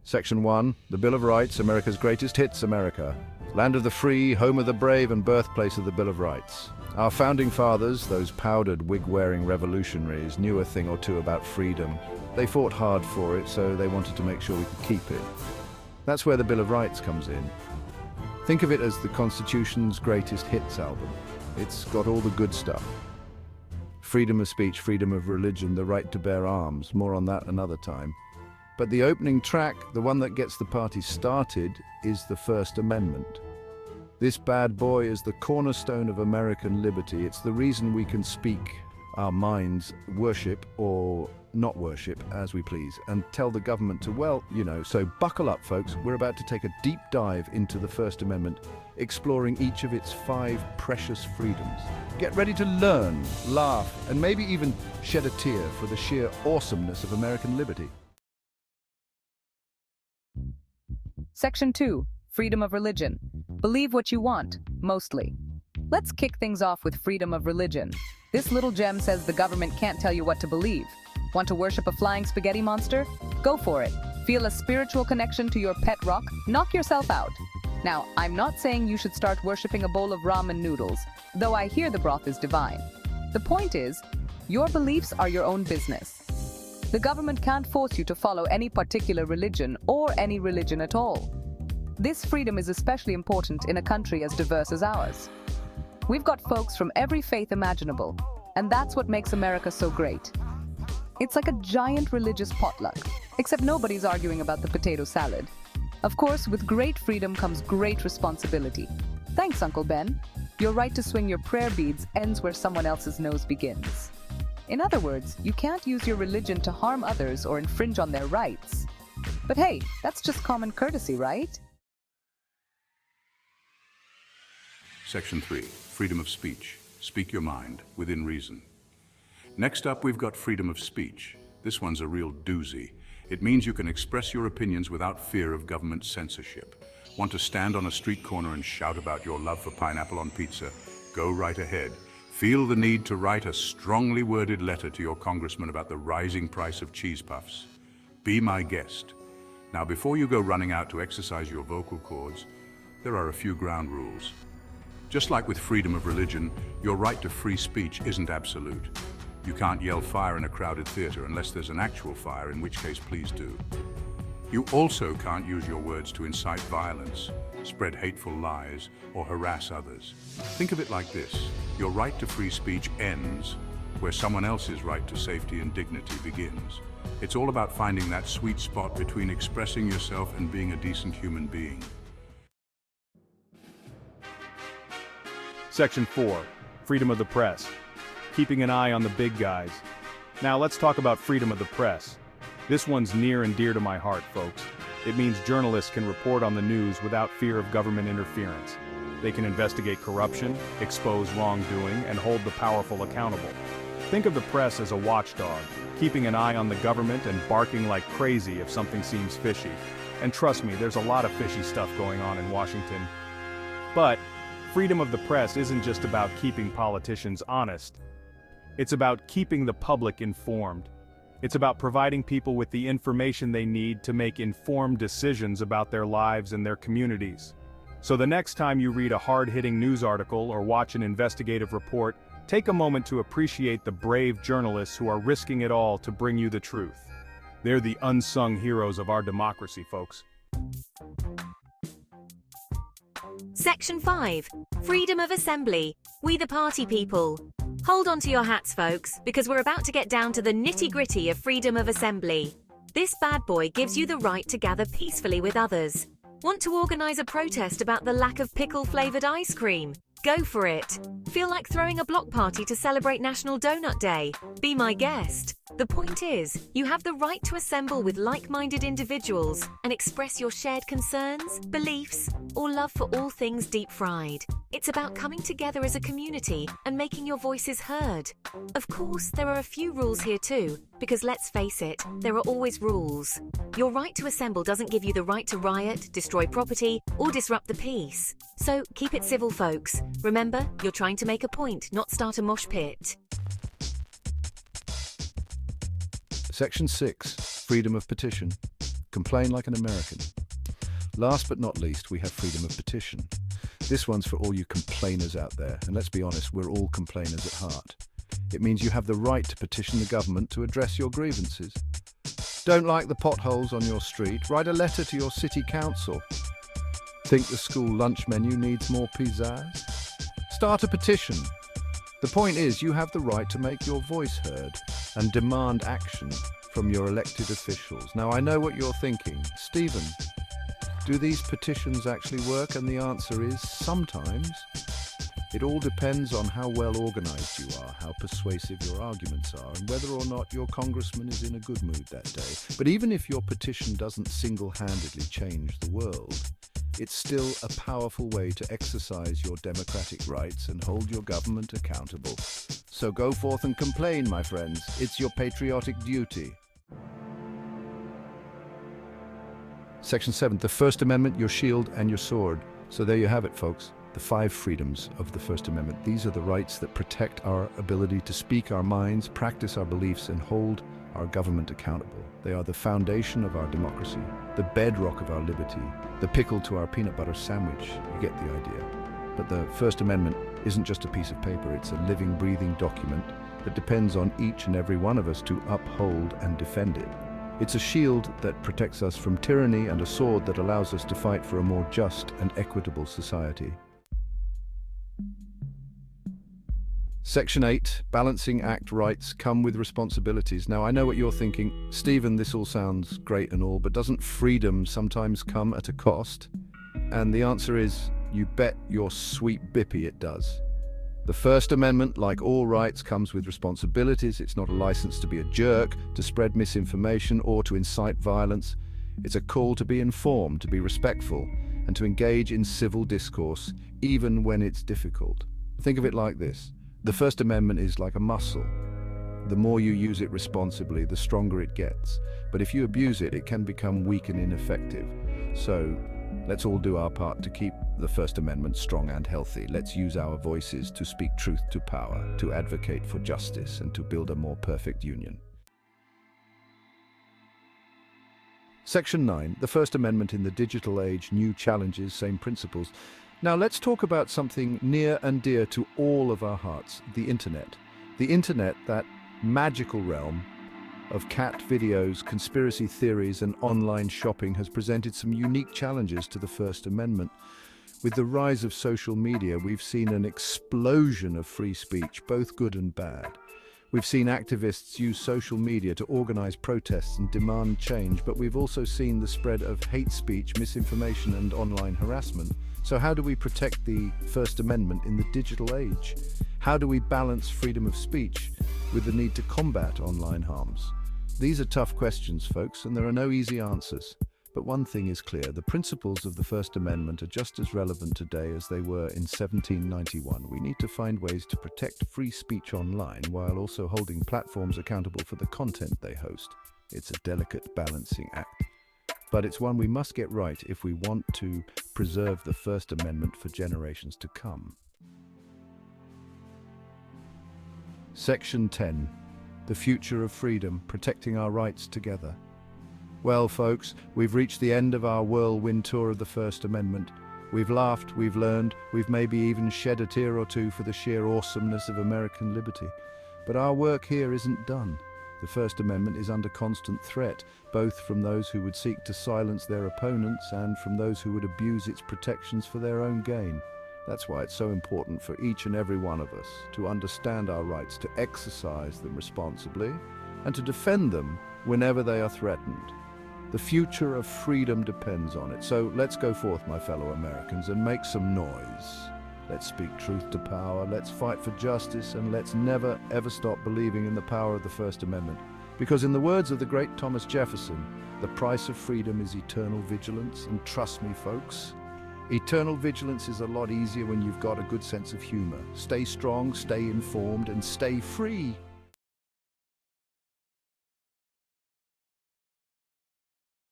Section 1, the Bill of Rights, America's greatest hits, America. Land of the free, home of the brave, and birthplace of the Bill of Rights. Our founding fathers, those powdered, wig-wearing revolutionaries, knew a thing or two about freedom. They fought hard for it, so they wanted to make sure we could keep it. That's where the Bill of Rights comes in. Think of it as the Constitution's greatest hits album. It's got all the good stuff. Freedom of speech, freedom of religion, the right to bear arms. More on that another time. But the opening track, the one that gets the party started, is the First Amendment. This bad boy is the cornerstone of American liberty. It's the reason we can speak our minds, worship or not worship as we please, and tell the government to, well, so buckle up, folks. We're about to take a deep dive into the First Amendment, exploring each of its 5 precious freedoms. Get ready to learn, laugh, and maybe even shed a tear for the sheer awesomeness of American liberty. Section 2, Freedom of Religion. Believe what you want, mostly. Let's kick things off with freedom of religion. This little gem says the government can't tell you what to believe. Want to worship a flying spaghetti monster? Go for it. Feel a spiritual connection to your pet rock? Knock yourself out. Now, I'm not saying you should start worshiping a bowl of ramen noodles, though I hear the broth is divine. The point is, your beliefs are your own business. The government can't force you to follow any particular religion or any religion at all. This freedom is especially important in a country as diverse as ours. We've got folks from every faith imaginable, and that's what makes America so great. It's like a giant religious potluck, except nobody's arguing about the potato salad. Of course, with great freedom comes great responsibility. Thanks, Uncle Ben. Your right to swing your prayer beads ends where someone else's nose begins. In other words, you can't use your religion to harm others or infringe on their rights. But hey, that's just common courtesy, right? Section 3, Freedom of Speech. Speak your mind, within reason. Next up, we've got freedom of speech. This one's a real doozy. It means you can express your opinions without fear of government censorship. Want to stand on a street corner and shout about your love for pineapple on pizza? Go right ahead. Feel the need to write a strongly worded letter to your congressman about the rising price of cheese puffs? Be my guest. Now, before you go running out to exercise your vocal cords, there are a few ground rules. Just like with freedom of religion, your right to free speech isn't absolute. You can't yell fire in a crowded theater unless there's an actual fire, in which case please do. You also can't use your words to incite violence, spread hateful lies, or harass others. Think of it like this: your right to free speech ends where someone else's right to safety and dignity begins. It's all about finding that sweet spot between expressing yourself and being a decent human being. Section 4, Freedom of the Press. Keeping an eye on the big guys. Now let's talk about freedom of the press. This one's near and dear to my heart, folks. It means journalists can report on the news without fear of government interference. They can investigate corruption, expose wrongdoing, and hold the powerful accountable. Think of the press as a watchdog, keeping an eye on the government and barking like crazy if something seems fishy. And trust me, there's a lot of fishy stuff going on in Washington. But freedom of the press isn't just about keeping politicians honest. It's about keeping the public informed. It's about providing people with the information they need to make informed decisions about their lives and their communities. So the next time you read a hard-hitting news article or watch an investigative report, take a moment to appreciate the brave journalists who are risking it all to bring you the truth. They're the unsung heroes of our democracy, folks. Section 5, Freedom of Assembly. We the party people. Hold on to your hats, folks, because we're about to get down to the nitty-gritty of freedom of assembly. This bad boy gives you the right to gather peacefully with others. Want to organize a protest about the lack of pickle-flavored ice cream? Go for it. Feel like throwing a block party to celebrate National Donut Day? Be my guest. The point is, you have the right to assemble with like-minded individuals and express your shared concerns, beliefs, or love for all things deep-fried. It's about coming together as a community and making your voices heard. Of course, there are a few rules here too, because let's face it, there are always rules. Your right to assemble doesn't give you the right to riot, destroy property, or disrupt the peace. So keep it civil, folks. Remember, you're trying to make a point, not start a mosh pit. Section 6, Freedom of Petition. Complain like an American. Last but not least, we have freedom of petition. This one's for all you complainers out there, and let's be honest, we're all complainers at heart. It means you have the right to petition the government to address your grievances. Don't like the potholes on your street? Write a letter to your city council. Think the school lunch menu needs more pizzazz? Start a petition. The point is, you have the right to make your voice heard and demand action from your elected officials. Now, I know what you're thinking. Stephen, do these petitions actually work? And the answer is sometimes. It all depends on how well organized you are, how persuasive your arguments are, and whether or not your congressman is in a good mood that day. But even if your petition doesn't single-handedly change the world, it's still a powerful way to exercise your democratic rights and hold your government accountable. So go forth and complain, my friends. It's your patriotic duty. Section 7, the First Amendment, your shield and your sword. So there you have it, folks. The 5 freedoms of the First Amendment. These are the rights that protect our ability to speak our minds, practice our beliefs, and hold our government accountable. They are the foundation of our democracy, the bedrock of our liberty, the pickle to our peanut butter sandwich. You get the idea. But the First Amendment isn't just a piece of paper. It's a living, breathing document that depends on each and every one of us to uphold and defend it. It's a shield that protects us from tyranny and a sword that allows us to fight for a more just and equitable society. Section 8, balancing act rights come with responsibilities. Now, I know what you're thinking. Stephen, this all sounds great and all, but doesn't freedom sometimes come at a cost? And the answer is, you bet your sweet bippy it does. The First Amendment, like all rights, comes with responsibilities. It's not a license to be a jerk, to spread misinformation, or to incite violence. It's a call to be informed, to be respectful, and to engage in civil discourse, even when it's difficult. Think of it like this. The First Amendment is like a muscle. The more you use it responsibly, the stronger it gets. But if you abuse it, it can become weak and ineffective. So, let's all do our part to keep the First Amendment strong and healthy. Let's use our voices to speak truth to power, to advocate for justice, and to build a more perfect union. Section 9, the First Amendment in the digital age, new challenges, same principles. Now let's talk about something near and dear to all of our hearts, the internet. The internet, that magical realm of cat videos, conspiracy theories, and online shopping, has presented some unique challenges to the First Amendment. With the rise of social media, we've seen an explosion of free speech, both good and bad. We've seen activists use social media to organize protests and demand change, but we've also seen the spread of hate speech, misinformation, and online harassment. So how do we protect the First Amendment in the digital age? How do we balance freedom of speech with the need to combat online harms? These are tough questions, folks, and there are no easy answers. But one thing is clear, the principles of the First Amendment are just as relevant today as they were in 1791. We need to find ways to protect free speech online while also holding platforms accountable for the content they host. It's a delicate balancing act. But it's one we must get right if we want to preserve the First Amendment for generations to come. Section 10. The future of freedom, protecting our rights together. Well, folks, we've reached the end of our whirlwind tour of the First Amendment. We've laughed, we've learned, we've maybe even shed a tear or two for the sheer awesomeness of American liberty. But our work here isn't done. The First Amendment is under constant threat, both from those who would seek to silence their opponents and from those who would abuse its protections for their own gain. That's why it's so important for each and every one of us to understand our rights, to exercise them responsibly, and to defend them whenever they are threatened. The future of freedom depends on it. So let's go forth, my fellow Americans, and make some noise. Let's speak truth to power, let's fight for justice, and let's never, ever stop believing in the power of the First Amendment. Because in the words of the great Thomas Jefferson, the price of freedom is eternal vigilance, and trust me, folks, eternal vigilance is a lot easier when you've got a good sense of humor. Stay strong, stay informed, and stay free.